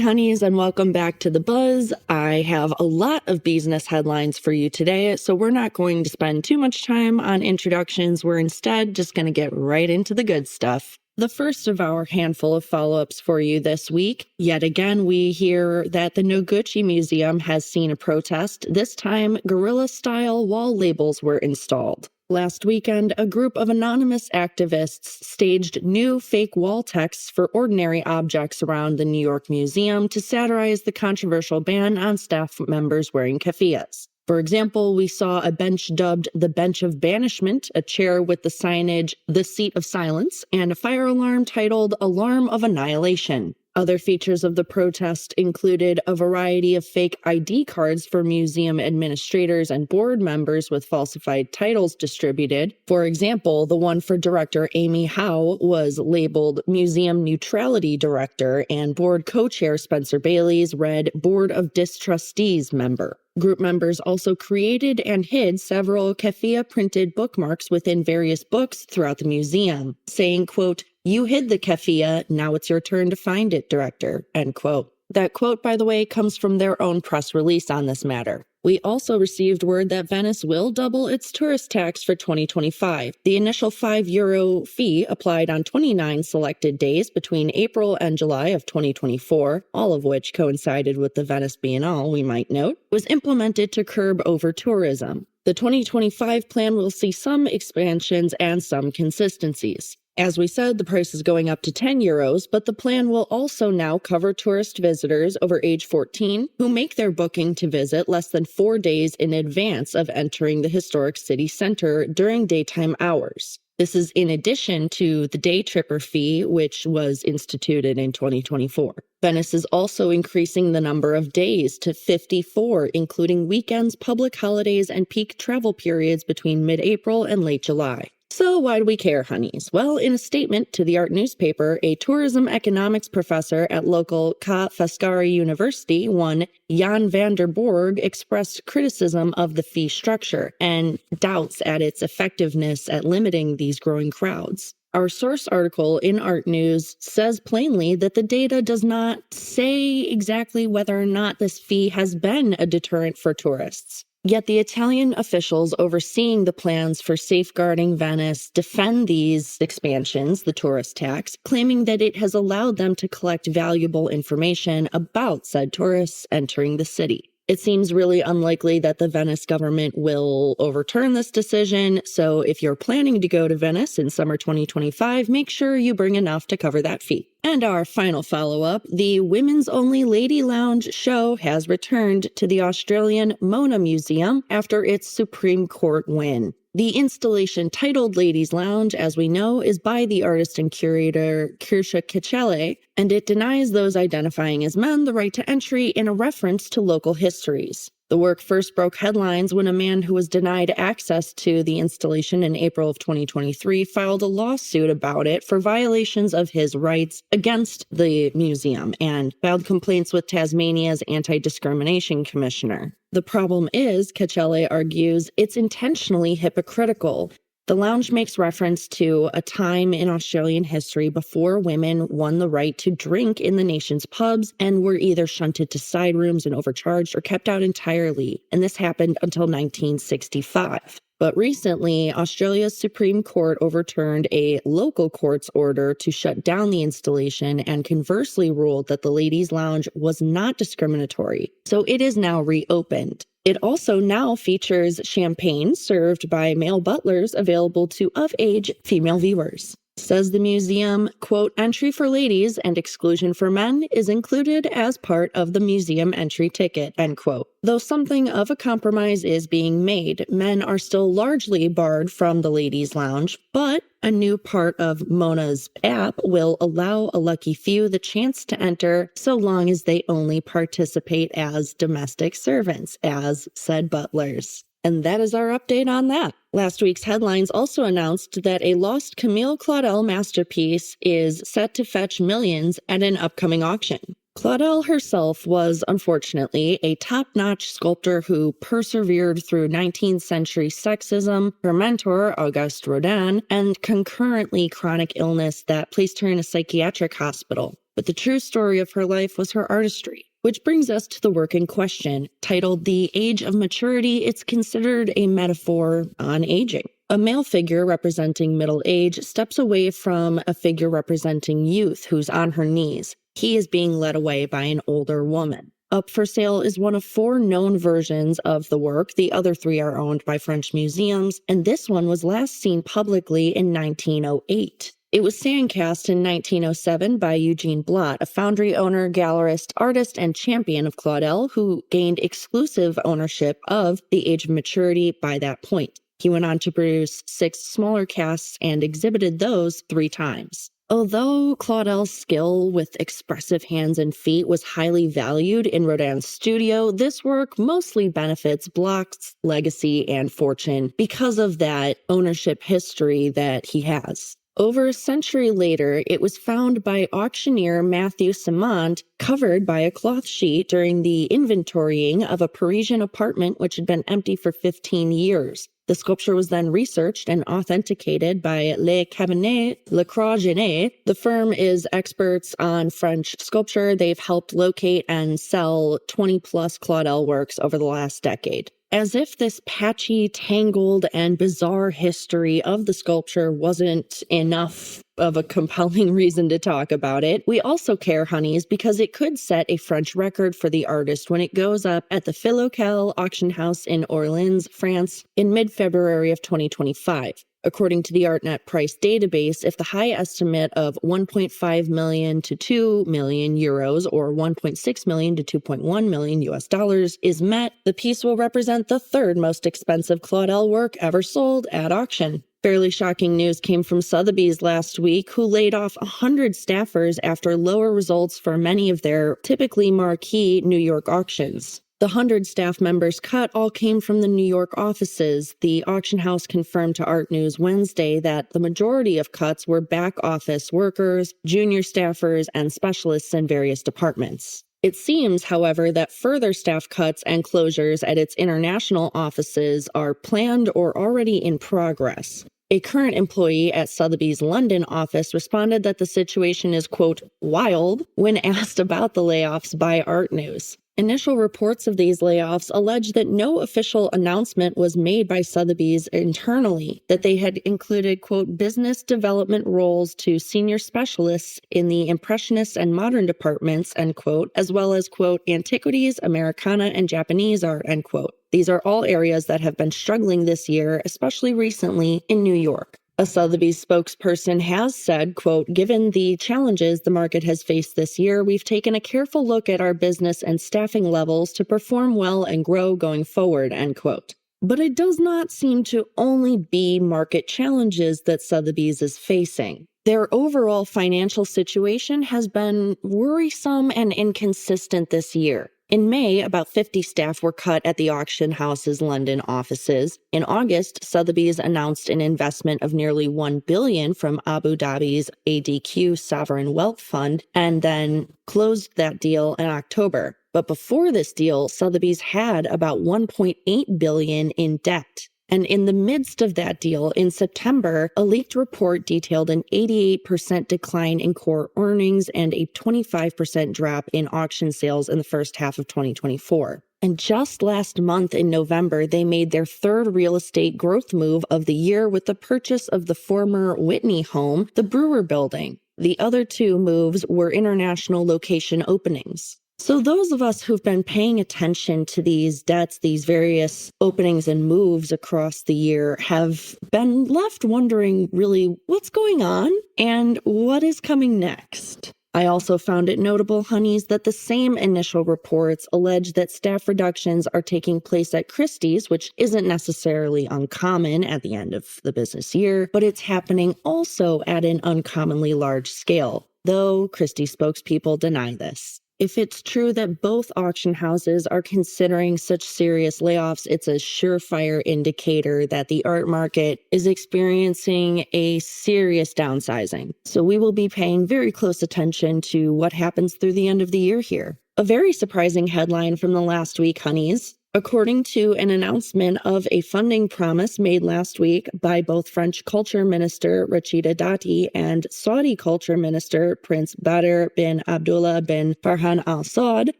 honeys, and welcome back to The Buzz. I have a lot of Beesness headlines for you today, so we're not going to spend too much time on introductions. We're instead just going to get right into the good stuff. The first of our handful of follow-ups for you this week. Yet again, we hear that the Noguchi Museum has seen a protest. This time, guerrilla-style wall labels were installed. Last weekend, a group of anonymous activists staged new fake wall texts for ordinary objects around the New York Museum to satirize the controversial ban on staff members wearing keffiyehs. For example, we saw a bench dubbed the Bench of Banishment, a chair with the signage The Seat of Silence, and a fire alarm titled Alarm of Annihilation. Other features of the protest included a variety of fake ID cards for museum administrators and board members with falsified titles distributed. For example, the one for director Amy Howe was labeled Museum Neutrality Director, and board co-chair Spencer Bailey's read Board of Distrustees Member. Group members also created and hid several keffiyeh printed bookmarks within various books throughout the museum, saying, quote, "You hid the keffiyeh, now it's your turn to find it, director," end quote. That quote, by the way, comes from their own press release on this matter. We also received word that Venice will double its tourist tax for 2025. The initial €5 fee applied on 29 selected days between April and July of 2024, all of which coincided with the Venice Biennale, we might note, was implemented to curb over-tourism. The 2025 plan will see some expansions and some consistencies. As we said, the price is going up to €10, but the plan will also now cover tourist visitors over age 14 who make their booking to visit less than 4 days in advance of entering the historic city center during daytime hours. This is in addition to the day tripper fee, which was instituted in 2024. Venice is also increasing the number of days to 54, including weekends, public holidays, and peak travel periods between mid-April and late July. So why do we care, honeys? Well, in a statement to the art newspaper, a tourism economics professor at local Ca' Foscari University, one Jan van der Borg, expressed criticism of the fee structure and doubts at its effectiveness at limiting these growing crowds. Our source article in Art News says plainly that the data does not say exactly whether or not this fee has been a deterrent for tourists. Yet the Italian officials overseeing the plans for safeguarding Venice defend these expansions, the tourist tax, claiming that it has allowed them to collect valuable information about said tourists entering the city. It seems really unlikely that the Venice government will overturn this decision, so if you're planning to go to Venice in summer 2025, make sure you bring enough to cover that fee. And our final follow-up, the women's-only Lady Lounge show has returned to the Australian Mona Museum after its Supreme Court win. The installation titled Ladies' Lounge, as we know, is by the artist and curator Kirsha Kachele, and it denies those identifying as men the right to entry in a reference to local histories. The work first broke headlines when a man who was denied access to the installation in April of 2023 filed a lawsuit about it for violations of his rights against the museum and filed complaints with Tasmania's Anti-Discrimination Commissioner. The problem is, Kachele argues, it's intentionally hypocritical. The lounge makes reference to a time in Australian history before women won the right to drink in the nation's pubs and were either shunted to side rooms and overcharged or kept out entirely, and this happened until 1965. But recently, Australia's Supreme Court overturned a local court's order to shut down the installation and conversely ruled that the Ladies' Lounge was not discriminatory, so it is now reopened. It also now features champagne served by male butlers available to of-age female viewers. Says the museum, quote, "Entry for ladies and exclusion for men is included as part of the museum entry ticket," end quote. Though something of a compromise is being made, men are still largely barred from the Ladies' Lounge, but a new part of Mona's app will allow a lucky few the chance to enter so long as they only participate as domestic servants, as said butlers. And that is our update on that. Last week's headlines also announced that a lost Camille Claudel masterpiece is set to fetch millions at an upcoming auction. Claudel herself was, unfortunately, a top-notch sculptor who persevered through 19th century sexism, her mentor, Auguste Rodin, and concurrently chronic illness that placed her in a psychiatric hospital. but the true story of her life was her artistry. Which brings us to the work in question. Titled The Age of Maturity, it's considered a metaphor on aging. A male figure representing middle age steps away from a figure representing youth who's on her knees. He is being led away by an older woman. Up for sale is one of 4 known versions of the work. The other 3 are owned by French museums, and this one was last seen publicly in 1908. It was sandcast in 1907 by Eugene Blot, a foundry owner, gallerist, artist, and champion of Claudel, who gained exclusive ownership of The Age of Maturity by that point. He went on to produce 6 smaller casts and exhibited those 3 times. Although Claudel's skill with expressive hands and feet was highly valued in Rodin's studio, this work mostly benefits Blot's legacy and fortune because of that ownership history that he has. Over a century later, it was found by auctioneer Matthew Simond, covered by a cloth sheet during the inventorying of a Parisian apartment which had been empty for 15 years. The sculpture was then researched and authenticated by Le Cabinet Le Croix-Genet. The firm is experts on French sculpture. They've helped locate and sell 20-plus Claudel works over the last decade. As if this patchy, tangled, and bizarre history of the sculpture wasn't enough of a compelling reason to talk about it, we also care, honeys, because it could set a French record for the artist when it goes up at the Philoquel auction house in Orleans, France, in mid-February of 2025. According to the ArtNet price database, if the high estimate of 1.5 million to 2 million euros or 1.6 million to 2.1 million US dollars is met, the piece will represent the 3rd most expensive Claudel work ever sold at auction. Fairly shocking news came from Sotheby's last week, who laid off 100 staffers after lower results for many of their typically marquee New York auctions. The 100 staff members cut all came from the New York offices. The auction house confirmed to Art News Wednesday that the majority of cuts were back office workers, junior staffers, and specialists in various departments. It seems, however, that further staff cuts and closures at its international offices are planned or already in progress. A current employee at Sotheby's London office responded that the situation is, quote, wild when asked about the layoffs by Art News. Initial reports of these layoffs allege that no official announcement was made by Sotheby's internally, that they had included, quote, business development roles to senior specialists in the Impressionist and Modern departments, end quote, as well as, quote, antiquities, Americana, and Japanese art, end quote. These are all areas that have been struggling this year, especially recently in New York. A Sotheby's spokesperson has said, quote, given the challenges the market has faced this year, we've taken a careful look at our business and staffing levels to perform well and grow going forward, end quote. But it does not seem to only be market challenges that Sotheby's is facing. Their overall financial situation has been worrisome and inconsistent this year. In May, about 50 staff were cut at the auction house's London offices. In August, Sotheby's announced an investment of nearly $1 billion from Abu Dhabi's ADQ Sovereign Wealth Fund and then closed that deal in October. But before this deal, Sotheby's had about $1.8 billion in debt. And in the midst of that deal, in September, a leaked report detailed an 88% decline in core earnings and a 25% drop in auction sales in the first half of 2024. And just last month in November, they made their 3rd real estate growth move of the year with the purchase of the former Whitney home, the Brewer Building. The other 2 moves were international location openings. So those of us who've been paying attention to these debts, these various openings and moves across the year, have been left wondering really what's going on and what is coming next. I also found it notable, honeys, that the same initial reports allege that staff reductions are taking place at Christie's, which isn't necessarily uncommon at the end of the business year, but it's happening also at an uncommonly large scale, though Christie spokespeople deny this. If it's true that both auction houses are considering such serious layoffs, it's a surefire indicator that the art market is experiencing a serious downsizing. So we will be paying very close attention to what happens through the end of the year here. A very surprising headline from the last week, honeys. According to an announcement of a funding promise made last week by both French Culture Minister Rachida Dati and Saudi Culture Minister Prince Badr bin Abdullah bin Farhan Al Saud,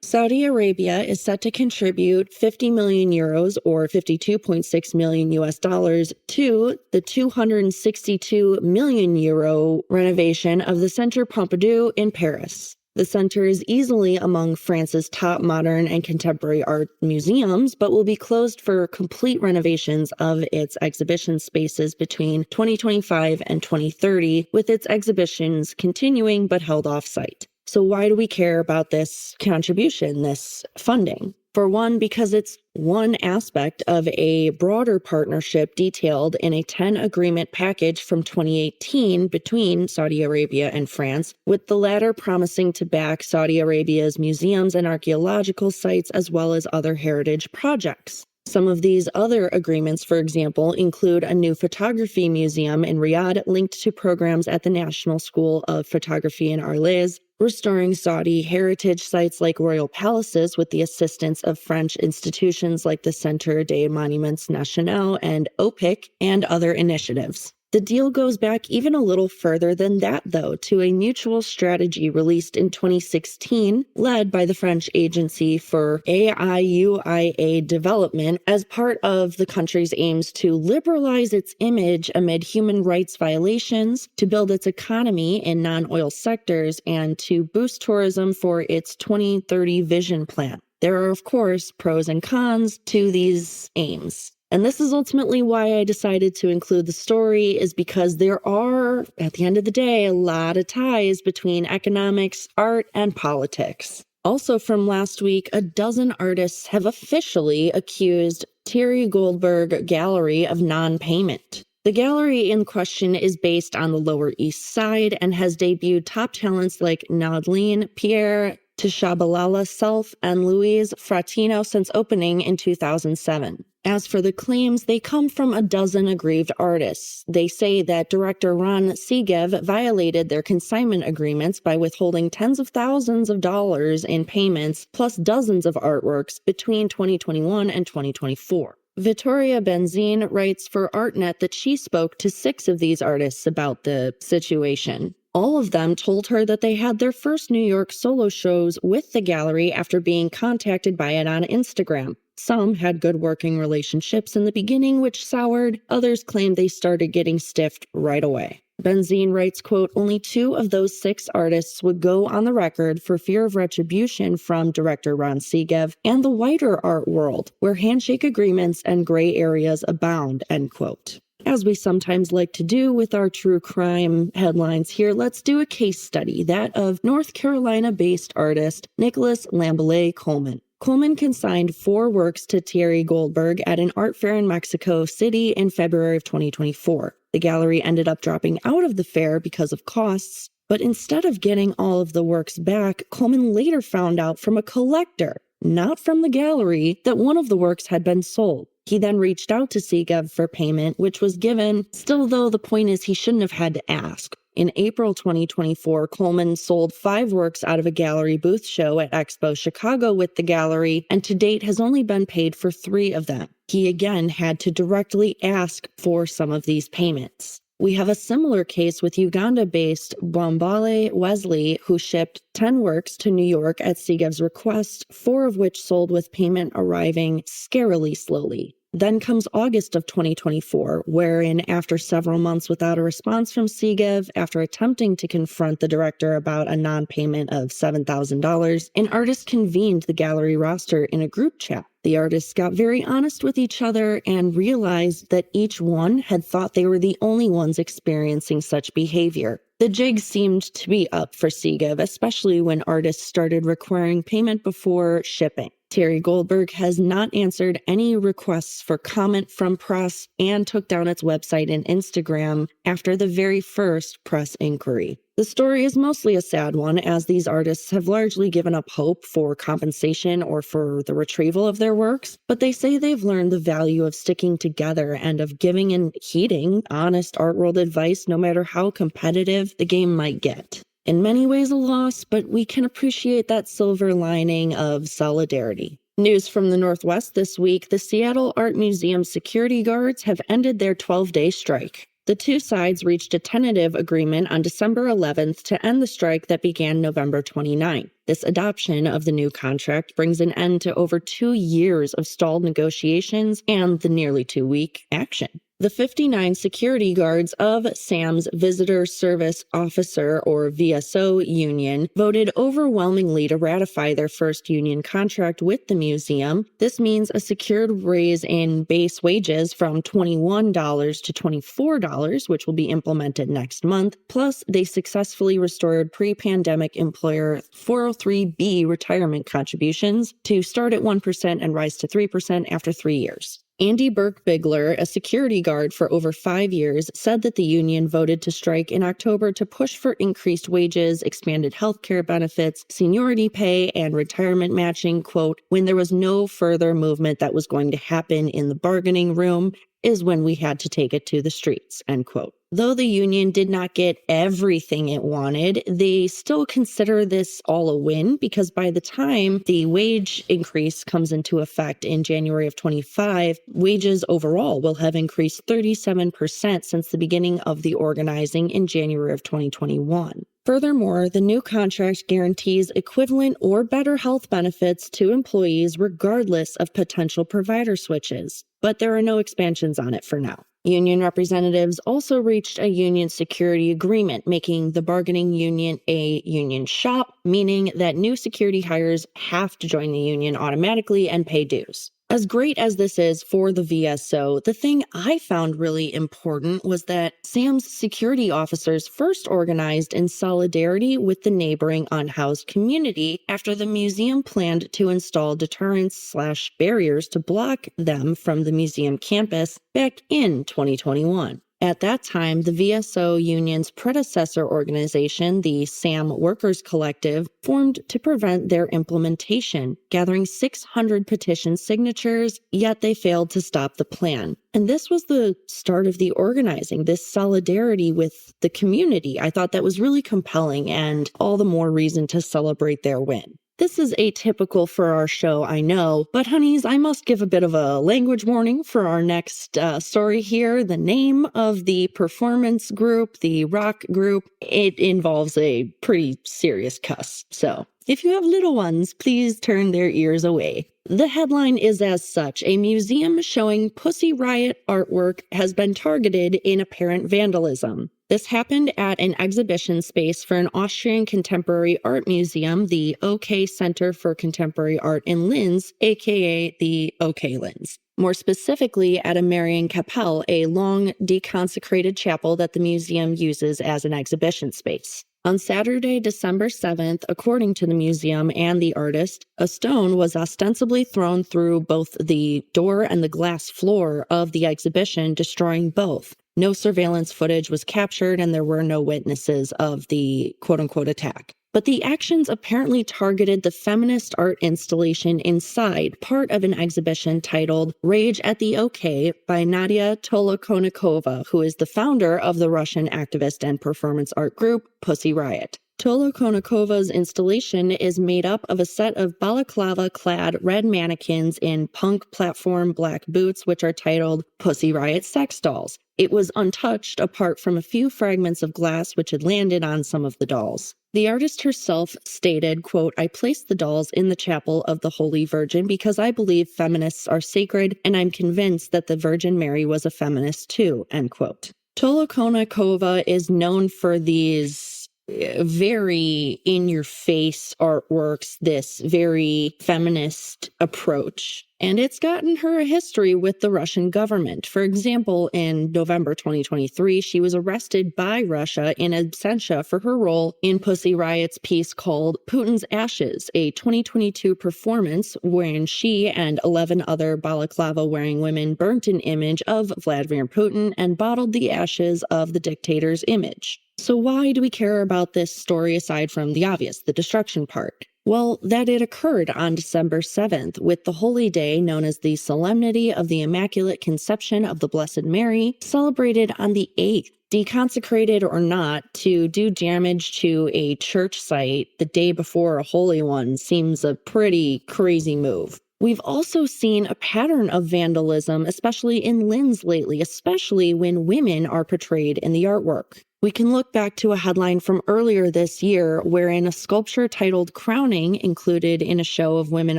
Saudi Arabia is set to contribute 50 million euros or 52.6 million US dollars to the 262 million euro renovation of the Centre Pompidou in Paris. The center is easily among France's top modern and contemporary art museums, but will be closed for complete renovations of its exhibition spaces between 2025 and 2030, with its exhibitions continuing but held off-site. So why do we care about this contribution, this funding? For one, because it's one aspect of a broader partnership detailed in a 10-agreement package from 2018 between Saudi Arabia and France, with the latter promising to back Saudi Arabia's museums and archaeological sites as well as other heritage projects. Some of these other agreements, for example, include a new photography museum in Riyadh linked to programs at the National School of Photography in Arles, restoring Saudi heritage sites like royal palaces with the assistance of French institutions like the Centre des Monuments Nationaux and OPIC, and other initiatives. The deal goes back even a little further than that, though, to a mutual strategy released in 2016, led by the French Agency for AIUIA Development as part of the country's aims to liberalize its image amid human rights violations, to build its economy in non-oil sectors, and to boost tourism for its 2030 vision plan. There are, of course, pros and cons to these aims. And this is ultimately why I decided to include the story, is because there are, at the end of the day, a lot of ties between economics, art, and politics. Also from last week, a dozen artists have officially accused Thierry Goldberg Gallery of non-payment. The gallery in question is based on the Lower East Side and has debuted top talents like Nadine Pierre, Tishabalala Self, and Louise Fratino since opening in 2007. As for the claims, they come from a dozen aggrieved artists. They say that director Ron Segev violated their consignment agreements by withholding tens of thousands of dollars in payments, plus dozens of artworks between 2021 and 2024. Vittoria Benzine writes for ArtNet that she spoke to 6 of these artists about the situation. All of them told her that they had their first New York solo shows with the gallery after being contacted by it on Instagram. Some had good working relationships in the beginning, which soured. Others claimed they started getting stiffed right away. Benzine writes, quote, only 2 of those 6 artists would go on the record for fear of retribution from director Ron Segev and the wider art world, where handshake agreements and gray areas abound, end quote. As we sometimes like to do with our true crime headlines here, let's do a case study, that of North Carolina-based artist Nicholas Lambelet Coleman. Coleman consigned 4 works to Thierry Goldberg at an art fair in Mexico City in February of 2024. The gallery ended up dropping out of the fair because of costs, but instead of getting all of the works back, Coleman later found out from a collector, not from the gallery, that one of the works had been sold. He then reached out to Segev for payment, which was given, still though the point is he shouldn't have had to ask. In April 2024, Coleman sold 5 works out of a gallery booth show at Expo Chicago with the gallery, and to date has only been paid for 3 of them. He again had to directly ask for some of these payments. We have a similar case with Uganda-based Bwambale Wesley, who shipped 10 works to New York at Segev's request, 4 of which sold with payment arriving scarily slowly. Then comes August of 2024, wherein after several months without a response from Segev, after attempting to confront the director about a non-payment of $7,000, an artist convened the gallery roster in a group chat. The artists got very honest with each other and realized that each one had thought they were the only ones experiencing such behavior. The jig seemed to be up for Segev, especially when artists started requiring payment before shipping. Thierry Goldberg has not answered any requests for comment from press and took down its website and Instagram after the very first press inquiry. The story is mostly a sad one, as these artists have largely given up hope for compensation or for the retrieval of their works, but they say they've learned the value of sticking together and of giving and heeding honest art world advice no matter how competitive the game might get. In many ways a loss, but we can appreciate that silver lining of solidarity. News from the Northwest this week: the Seattle Art Museum security guards have ended their 12-day strike. The two sides reached a tentative agreement on December 11th to end the strike that began November 29th. This adoption of the new contract brings an end to over 2 years of stalled negotiations and the nearly 2-week action. The 59 security guards of SAM's Visitor Service Officer, or VSO, union voted overwhelmingly to ratify their first union contract with the museum. This means a secured raise in base wages from $21 to $24, which will be implemented next month. Plus, they successfully restored pre-pandemic employer 403B retirement contributions to start at 1% and rise to 3% after 3 years. Andy Burke-Bigler, a security guard for over 5 years, said that the union voted to strike in October to push for increased wages, expanded health care benefits, seniority pay, and retirement matching, quote, "When there was no further movement that was going to happen in the bargaining room is when we had to take it to the streets," end quote. Though the union did not get everything it wanted, they still consider this all a win because by the time the wage increase comes into effect in January of 25, wages overall will have increased 37% since the beginning of the organizing in January of 2021. Furthermore, the new contract guarantees equivalent or better health benefits to employees regardless of potential provider switches, but there are no expansions on it for now. Union representatives also reached a union security agreement, making the bargaining union a union shop, meaning that new security hires have to join the union automatically and pay dues. As great as this is for the VSO, the thing I found really important was that SAM's security officers first organized in solidarity with the neighboring unhoused community after the museum planned to install deterrents/barriers to block them from the museum campus back in 2021. At that time, the VSO union's predecessor organization, the SAM Workers Collective, formed to prevent their implementation, gathering 600 petition signatures, yet they failed to stop the plan. And this was the start of the organizing, this solidarity with the community. I thought that was really compelling and all the more reason to celebrate their win. This is atypical for our show, I know, but honeys, I must give a bit of a language warning for our next story here. The name of the performance group, the rock group, it involves a pretty serious cuss. So if you have little ones, please turn their ears away. The headline is as such: a museum showing Pussy Riot artwork has been targeted in apparent vandalism. This happened at an exhibition space for an Austrian contemporary art museum, the OK Center for Contemporary Art in Linz, aka the OK Linz. More specifically, at a Marienkapelle, a long deconsecrated chapel that the museum uses as an exhibition space. On Saturday, December 7th, according to the museum and the artist, a stone was ostensibly thrown through both the door and the glass floor of the exhibition, destroying both. No surveillance footage was captured, and there were no witnesses of the quote-unquote attack. But the actions apparently targeted the feminist art installation inside, part of an exhibition titled Rage at the OK by Nadia Tolokonikova, who is the founder of the Russian activist and performance art group Pussy Riot. Tolokonikova's installation is made up of a set of balaclava-clad red mannequins in punk platform black boots, which are titled Pussy Riot Sex Dolls. It was untouched apart from a few fragments of glass which had landed on some of the dolls. The artist herself stated, quote, "I placed the dolls in the chapel of the Holy Virgin because I believe feminists are sacred, and I'm convinced that the Virgin Mary was a feminist too," end quote. Tolokonikova is known for these very in-your-face artworks, this very feminist approach. And it's gotten her a history with the Russian government. For example, in November 2023, she was arrested by Russia in absentia for her role in Pussy Riot's piece called Putin's Ashes, a 2022 performance wherein she and 11 other balaclava-wearing women burnt an image of Vladimir Putin and bottled the ashes of the dictator's image. So why do we care about this story aside from the obvious, the destruction part? Well, that it occurred on December 7th, with the holy day known as the Solemnity of the Immaculate Conception of the Blessed Mary celebrated on the 8th. Deconsecrated or not, to do damage to a church site the day before a holy one seems a pretty crazy move. We've also seen a pattern of vandalism, especially in Linns lately, especially when women are portrayed in the artwork. We can look back to a headline from earlier this year wherein a sculpture titled Crowning, included in a show of women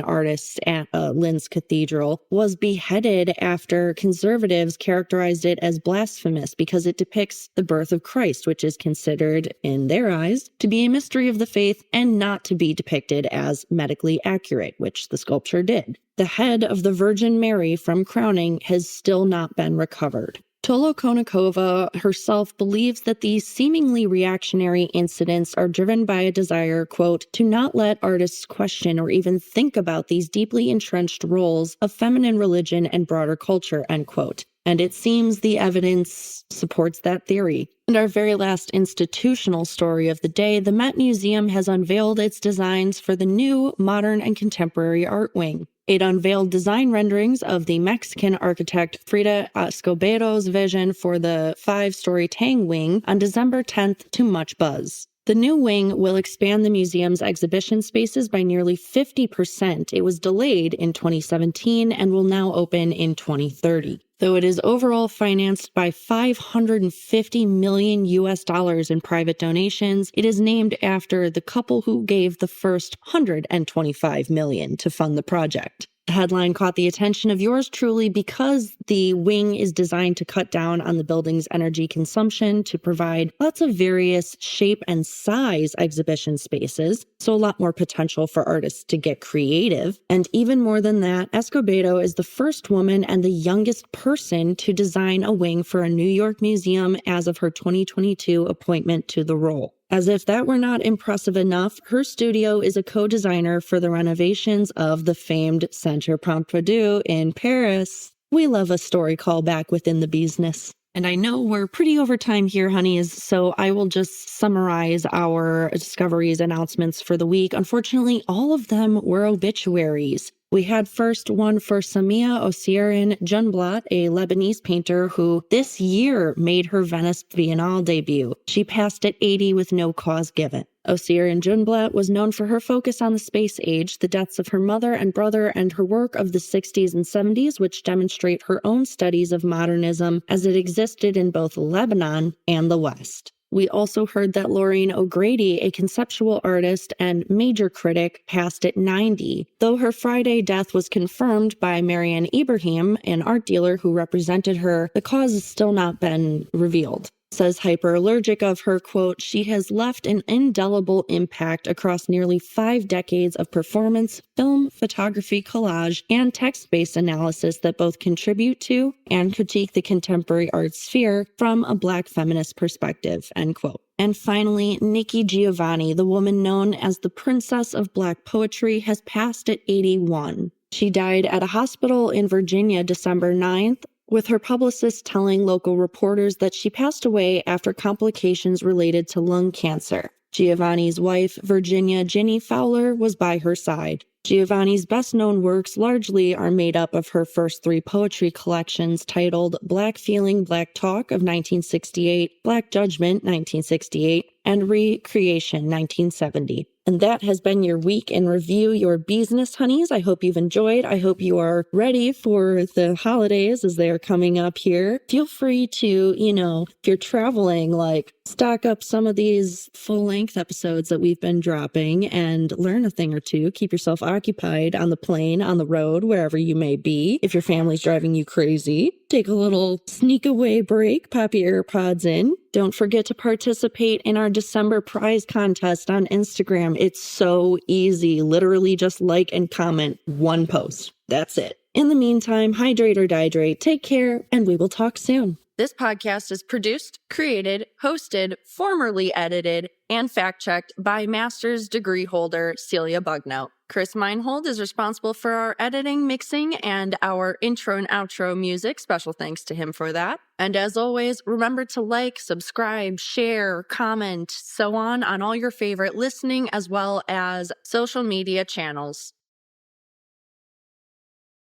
artists at Linns Cathedral, was beheaded after conservatives characterized it as blasphemous because it depicts the birth of Christ, which is considered, in their eyes, to be a mystery of the faith and not to be depicted as medically accurate, which the sculpture did. The head of the Virgin Mary from Crowning has still not been recovered. Tolokonnikova herself believes that these seemingly reactionary incidents are driven by a desire, quote, to not let artists question or even think about these deeply entrenched roles of feminine religion and broader culture, end quote. And it seems the evidence supports that theory. And our very last institutional story of the day, the Met Museum has unveiled its designs for the new modern and contemporary art wing. It unveiled design renderings of the Mexican architect Frida Escobedo's vision for the 5-story Tang Wing on December 10th to much buzz. The new wing will expand the museum's exhibition spaces by nearly 50%. It was delayed in 2017 and will now open in 2030. Though it is overall financed by $550 million in private donations, it is named after the couple who gave the first $125 million to fund the project. The headline caught the attention of yours truly because the wing is designed to cut down on the building's energy consumption to provide lots of various shape and size exhibition spaces, so a lot more potential for artists to get creative. And even more than that, Escobedo is the first woman and the youngest person to design a wing for a New York museum as of her 2022 appointment to the role. As if that were not impressive enough, her studio is a co-designer for the renovations of the famed Centre Pompidou in Paris. We love a story callback within the Beesness. And I know we're pretty over time here, honeys, so I will just summarize our discoveries announcements for the week. Unfortunately, all of them were obituaries. We had first one for Samia Osirin Junblat, a Lebanese painter who this year made her Venice Biennale debut. She passed at 80 with no cause given. Osirin Junblat was known for her focus on the space age, the deaths of her mother and brother, and her work of the 60s and 70s, which demonstrate her own studies of modernism as it existed in both Lebanon and the West. We also heard that Laureen O'Grady, a conceptual artist and major critic, passed at 90. Though her Friday death was confirmed by Marianne Ibrahim, an art dealer who represented her, the cause has still not been revealed. Says Hyperallergic of her, quote, she has left an indelible impact across nearly 5 decades of performance, film, photography, collage, and text-based analysis that both contribute to and critique the contemporary art sphere from a Black feminist perspective, end quote. And finally, Nikki Giovanni, the woman known as the Princess of Black Poetry, has passed at 81. She died at a hospital in Virginia December 9th, with her publicist telling local reporters that she passed away after complications related to lung cancer. Giovanni's wife, Virginia Ginny Fowler, was by her side. Giovanni's best-known works largely are made up of her first 3 poetry collections titled Black Feeling, Black Talk of 1968, Black Judgment 1968, and Recreation 1970. And that has been your week in review, your Beesness honeys. I hope you've enjoyed. I hope you are ready for the holidays as they are coming up here. Feel free to, if you're traveling, stock up some of these full-length episodes that we've been dropping and learn a thing or two. Keep yourself occupied on the plane, on the road, wherever you may be. If your family's driving you crazy, take a little sneak away break, pop your AirPods in. Don't forget to participate in our December prize contest on Instagram. It's so easy. Literally just like and comment one post. That's it. In the meantime, hydrate or dihydrate. Take care, and we will talk soon. This podcast is produced, created, hosted, formerly edited, and fact-checked by master's degree holder Celia Bugnout. Chris Meinhold is responsible for our editing, mixing, and our intro and outro music. Special thanks to him for that. And as always, remember to like, subscribe, share, comment, so on all your favorite listening as well as social media channels.